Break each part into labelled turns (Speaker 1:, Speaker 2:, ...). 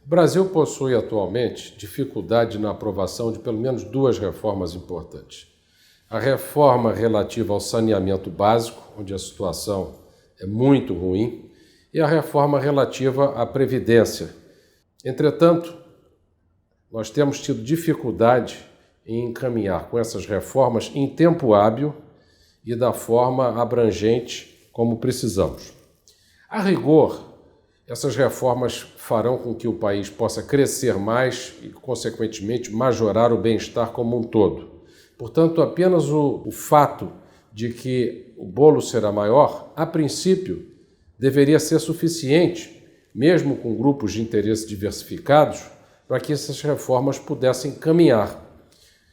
Speaker 1: O Brasil possui atualmente dificuldade na aprovação de pelo menos duas reformas importantes. A reforma relativa ao saneamento básico, onde a situação é muito ruim, e a reforma relativa à Previdência. Entretanto, nós temos tido dificuldade em encaminhar com essas reformas em tempo hábil e da forma abrangente como precisamos. A rigor, essas reformas farão com que o país possa crescer mais e, consequentemente, majorar o bem-estar como um todo. Portanto, apenas o fato de que o bolo será maior, a princípio, deveria ser suficiente, mesmo com grupos de interesse diversificados, para que essas reformas pudessem caminhar.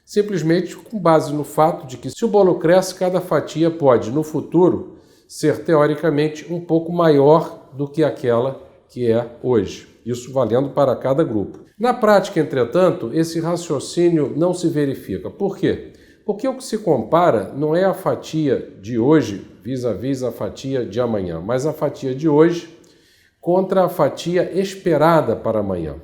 Speaker 1: Simplesmente com base no fato de que, se o bolo cresce, cada fatia pode, no futuro, ser teoricamente um pouco maior do que aquela que é hoje. Isso valendo para cada grupo. Na prática, entretanto, esse raciocínio não se verifica. Por quê? Porque o que se compara não é a fatia de hoje vis-à-vis a fatia de amanhã, mas a fatia de hoje contra a fatia esperada para amanhã.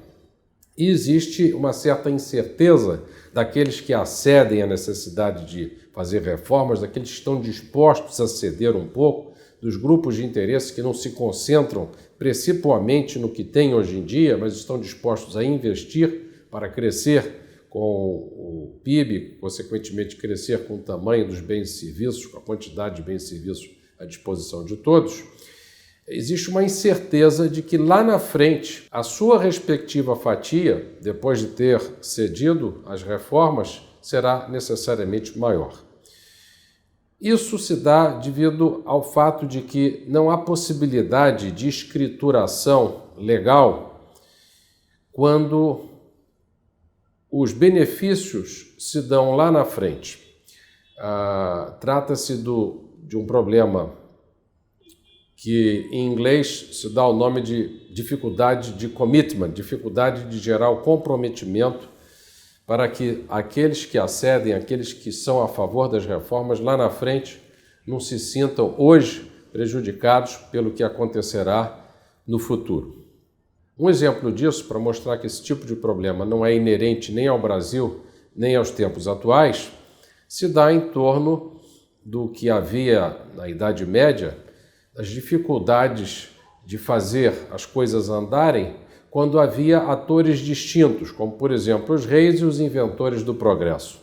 Speaker 1: E existe uma certa incerteza daqueles que acedem à necessidade de fazer reformas, daqueles que estão dispostos a ceder um pouco, dos grupos de interesse que não se concentram principalmente no que tem hoje em dia, mas estão dispostos a investir para crescer com o PIB, consequentemente crescer com o tamanho dos bens e serviços, com a quantidade de bens e serviços à disposição de todos. Existe uma incerteza de que lá na frente a sua respectiva fatia, depois de ter cedido às reformas, será necessariamente maior. Isso se dá devido ao fato de que não há possibilidade de escrituração legal quando os benefícios se dão lá na frente. Trata-se de um problema que em inglês se dá o nome de dificuldade de commitment, dificuldade de gerar o comprometimento para que aqueles que acedem, aqueles que são a favor das reformas, lá na frente não se sintam hoje prejudicados pelo que acontecerá no futuro. Um exemplo disso, para mostrar que esse tipo de problema não é inerente nem ao Brasil, nem aos tempos atuais, se dá em torno do que havia na Idade Média, as dificuldades de fazer as coisas andarem quando havia atores distintos, como, por exemplo, os reis e os inventores do progresso.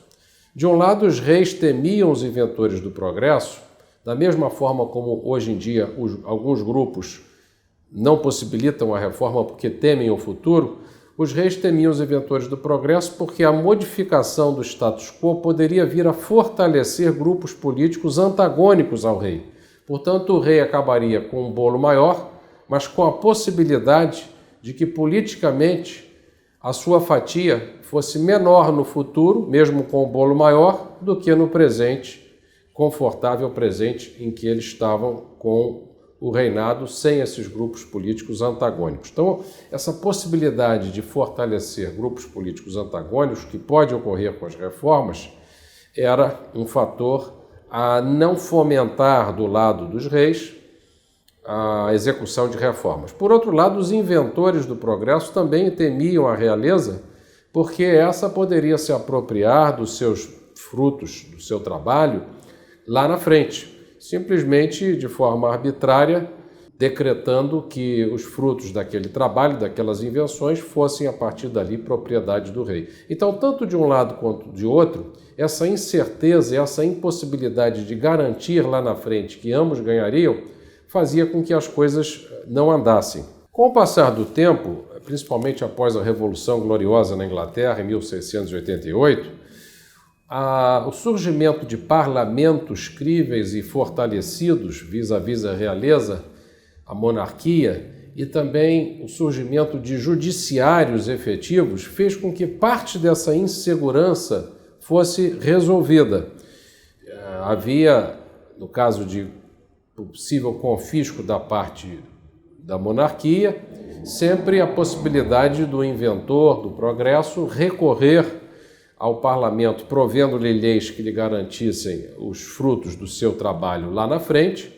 Speaker 1: De um lado, os reis temiam os inventores do progresso, da mesma forma como hoje em dia alguns grupos não possibilitam a reforma porque temem o futuro, os reis temiam os inventores do progresso porque a modificação do status quo poderia vir a fortalecer grupos políticos antagônicos ao rei. Portanto, o rei acabaria com um bolo maior, mas com a possibilidade de que politicamente a sua fatia fosse menor no futuro, mesmo com o bolo maior, do que no presente, confortável presente em que eles estavam com o reinado sem esses grupos políticos antagônicos. Então, essa possibilidade de fortalecer grupos políticos antagônicos, que pode ocorrer com as reformas, era um fator a não fomentar do lado dos reis a execução de reformas. Por outro lado, os inventores do progresso também temiam a realeza, porque essa poderia se apropriar dos seus frutos, do seu trabalho, lá na frente, simplesmente de forma arbitrária, decretando que os frutos daquele trabalho, daquelas invenções, fossem a partir dali propriedade do rei. Então, tanto de um lado quanto de outro, essa incerteza, essa impossibilidade de garantir lá na frente que ambos ganhariam, fazia com que as coisas não andassem. Com o passar do tempo, principalmente após a Revolução Gloriosa na Inglaterra, em 1688, o surgimento de parlamentos críveis e fortalecidos vis-à-vis a realeza, a monarquia, e também o surgimento de judiciários efetivos fez com que parte dessa insegurança fosse resolvida. Havia, no caso de possível confisco da parte da monarquia, sempre a possibilidade do inventor do progresso recorrer ao parlamento, provendo-lhe leis que lhe garantissem os frutos do seu trabalho lá na frente,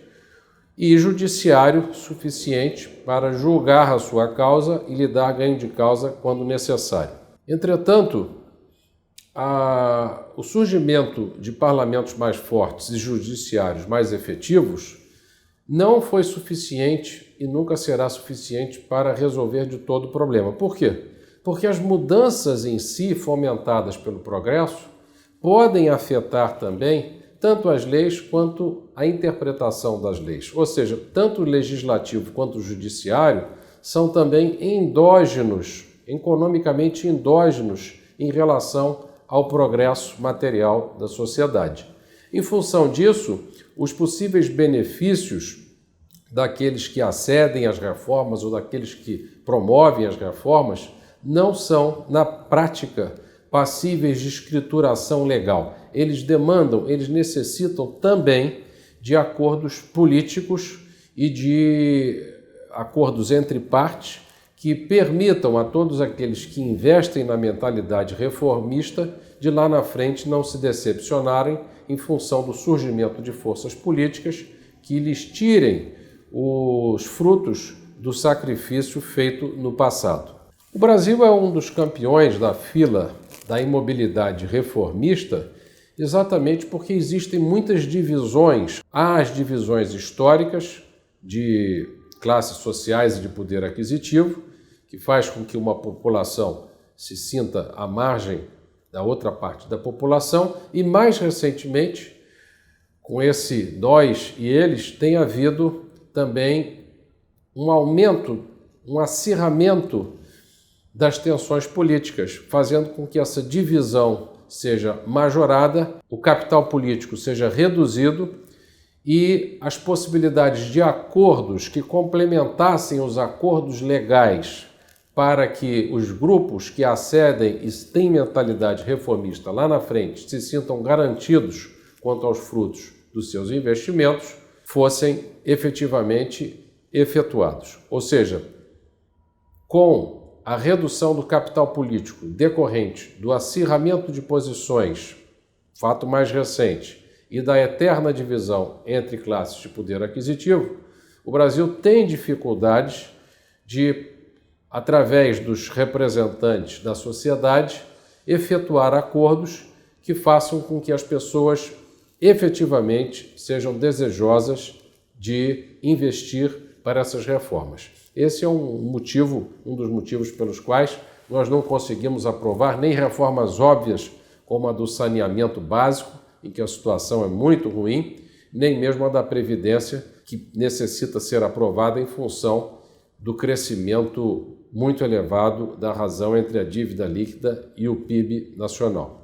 Speaker 1: e judiciário suficiente para julgar a sua causa e lhe dar ganho de causa quando necessário. Entretanto, o surgimento de parlamentos mais fortes e judiciários mais efetivos não foi suficiente e nunca será suficiente para resolver de todo o problema. Por quê? Porque as mudanças em si, fomentadas pelo progresso, podem afetar também tanto as leis quanto a interpretação das leis. Ou seja, tanto o legislativo quanto o judiciário são também endógenos, economicamente endógenos em relação ao progresso material da sociedade. Em função disso, os possíveis benefícios daqueles que acedem às reformas ou daqueles que promovem as reformas não são, na prática, passíveis de escrituração legal. Eles necessitam também de acordos políticos e de acordos entre partes que permitam a todos aqueles que investem na mentalidade reformista de lá na frente não se decepcionarem em função do surgimento de forças políticas que lhes tirem os frutos do sacrifício feito no passado. O Brasil é um dos campeões da fila da imobilidade reformista exatamente porque existem muitas divisões. Há as divisões históricas de classes sociais e de poder aquisitivo, que faz com que uma população se sinta à margem da outra parte da população, e mais recentemente, com esse nós e eles, tem havido também um aumento, um acirramento das tensões políticas, fazendo com que essa divisão seja majorada, o capital político seja reduzido e as possibilidades de acordos que complementassem os acordos legais para que os grupos que acedem e têm mentalidade reformista lá na frente se sintam garantidos quanto aos frutos dos seus investimentos, fossem efetivamente efetuados. Ou seja, com a redução do capital político decorrente do acirramento de posições, fato mais recente, e da eterna divisão entre classes de poder aquisitivo, o Brasil tem dificuldades de, através dos representantes da sociedade, efetuar acordos que façam com que as pessoas efetivamente sejam desejosas de investir para essas reformas. Esse é um dos motivos pelos quais nós não conseguimos aprovar nem reformas óbvias como a do saneamento básico, em que a situação é muito ruim, nem mesmo a da Previdência, que necessita ser aprovada em função do crescimento muito elevado da razão entre a dívida líquida e o PIB nacional.